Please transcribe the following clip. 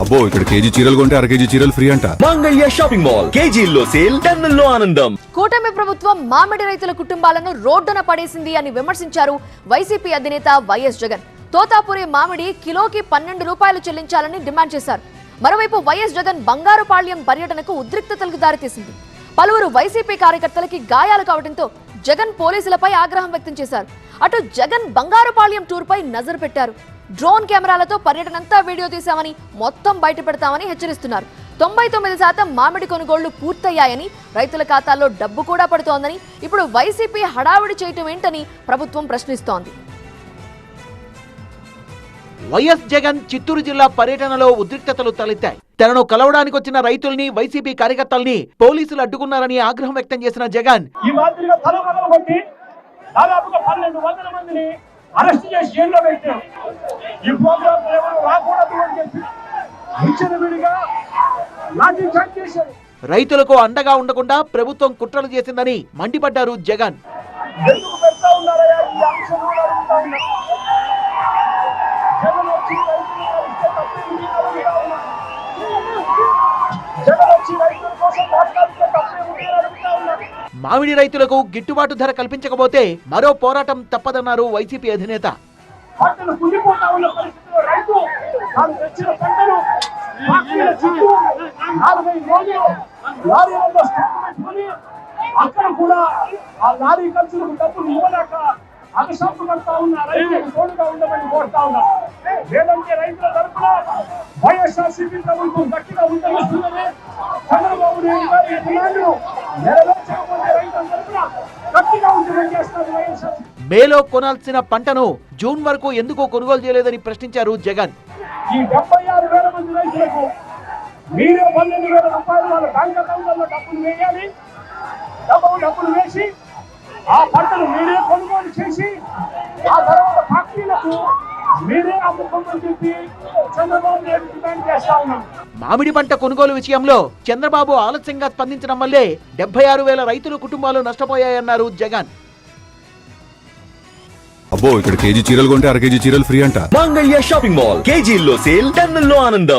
అబ్బో ఇక్కడ కేజీ చీరలు కొంటే అర కేజీ చీరలు ఫ్రీ అంట. మంగళ్య షాపింగ్ మాల్ కేజీల్లో సేల్, టన్నుల్లో ఆనందం. కూటమి ప్రభుత్వం మామిడి రైతుల కుటుంబాలను రోడ్డున పడేసింది అని విమర్శించారు వైసీపీ అధినేత వైఎస్ జగన్. తోతాపురి మామిడి కిలోకి 12 రూపాయలు చెల్లించాలని డిమాండ్ చేశారు. మరోవైపు వైఎస్ జగన్ బంగారుపాళ్యం పర్యటనకు ఉద్రిక్తతలకు దారితీసింది. పలువురు వైసీపీ కార్యకర్తలకి గాయాలు కావడంతో జగన్ పోలీసులపై ఆగ్రహం వ్యక్తం చేశారు. అటు జగన్ బంగారుపాళ్యం టూర్ పై నజరు పెట్టారు. డ్రోన్ కెమెరాలతో పర్యటనంతా వీడియో తీశామని, మొత్తం బయట పెడతామని హెచ్చరిస్తున్నారు. 99% మామిడి కొనుగోళ్లు పూర్తయ్యాయని, రైతుల ఖాతాల్లో డబ్బు కూడా పడుతోందని, ఇప్పుడు వైసీపీ హడావిడి చేయటం ఏంటని ప్రభుత్వం ప్రశ్నిస్తోంది. వైఎస్ జగన్ చిత్తూరు జిల్లా పర్యటనలో ఉద్రిక్తతలు తలెత్తాయి. తనను కలవడానికి వచ్చిన రైతుల్ని, వైసీపీ కార్యకర్తల్ని పోలీసులు అడ్డుకున్నారని ఆగ్రహం వ్యక్తం చేసిన జగన్ ఈ మాదిరిగా తలపగలగొట్టి దాదాపుగా 1200 మందిని అరెస్ట్ చేసి జైల్లో పెట్టారు. ఈ ప్రోగ్రాం ఎవరు రాకూడదు అని చెప్పి విచ్చలవిడిగా లాఠీ చార్జ్ చేశారు. రైతులకు అండగా ఉండకుండా ప్రభుత్వం కుట్రలు చేసిందని మండిపడ్డారు జగన్. ఎందుకు పెడతా ఉన్నారయ్యా ఈ అంశం కూడా అడుగుతా ఉన్నా. జగన్ వచ్చి రైతులు కలిస్తే తప్పేంటి అని అడుగుతా ఉన్నా. జగన్ వచ్చి రైతుల కోసం మాట్లాడితే తప్పేంటి అని అడుగుతా ఉన్నా. మామిడి రైతులకు గిట్టుబాటు ధర కల్పించకపోతే మరో పోరాటం తప్పదన్నారు వైసీపీ అధినేత. పంటలు కుళ్ళిపోతా ఉన్న పరిస్థితుల్లో రైతు తాను తెచ్చిన పంటను ఫ్యాక్టరీల చుట్టూ 45 రోజులు లారీలలో స్టాక్ పెట్టుకుని అక్కడ కూడా ఆ లారీ ఖర్చులకు డబ్బులు ఇవ్వలేక అగసాపు పడతా ఉన్న రైతులకు తోడుగా ఉండమని కోరుతా ఉన్నా. లేదంటే రైతుల తరఫున వైఎస్ఆర్సీపీ ప్రభుత్వం గట్టిగా ఉద్యమిస్తుందని, చంద్రబాబు నాయుడు గారి డిమాండ్ను నెరవేర్చకపోతే రైతుల తరఫున గట్టిగా ఉద్యమం చేస్తారు వైఎస్ఆర్సీపీ. మేలో కొనాల్సిన పంటను జూన్ వరకు ఎందుకు కొనుగోలు చేయలేదని ప్రశ్నించారు జగన్. ఈ 76,000 మంది రైతులకు మీరే 12,000 రూపాయలు వాళ్ళ బ్యాంక్ అకౌంట్లలో డబ్బులు వేయాలి. డబ్బులు వేసి ఆ పంటను మీరే కొనుగోలు చేసి ఆ తర్వాత ఫ్యాక్టరీలకు మీరే అమ్ముకోమని చెప్పి చంద్రబాబు నాయుడు డిమాండ్ చేస్తా ఉన్నాం. మామిడి పంట కొనుగోలు విషయంలో చంద్రబాబు ఆలస్యంగా స్పందించడం వల్లే 76,000 రైతుల కుటుంబాలు నష్టపోయాయన్నారు జగన్. అబ్బో ఇక్కడ కేజీ చీరలు కొంటే అర కేజీ చీరలు ఫ్రీ అంట. మంగళ్య షాపింగ్ మాల్ కేజీల్లో సేల్, టన్నుల్లో ఆనందం.